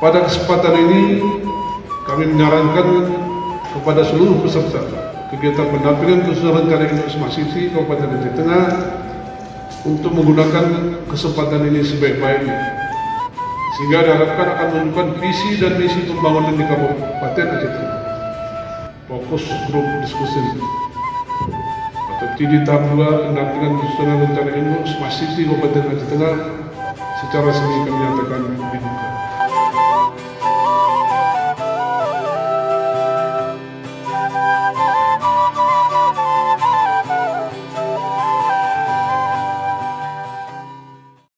Pada kesempatan ini kami menyarankan kepada seluruh peserta kegiatan pendampingan khusus rencana induk Smart City Kabupaten Aceh Tengah untuk menggunakan kesempatan ini sebaik-baiknya, sehingga diharapkan akan menunjukkan visi dan misi pembangunan di Kabupaten Aceh Tengah. Fokus grup diskusi atau TD tahap 2 pendampingan susunan rencana induk Smart City Kabupaten Aceh Tengah secara resmi kami nyatakan dibuka.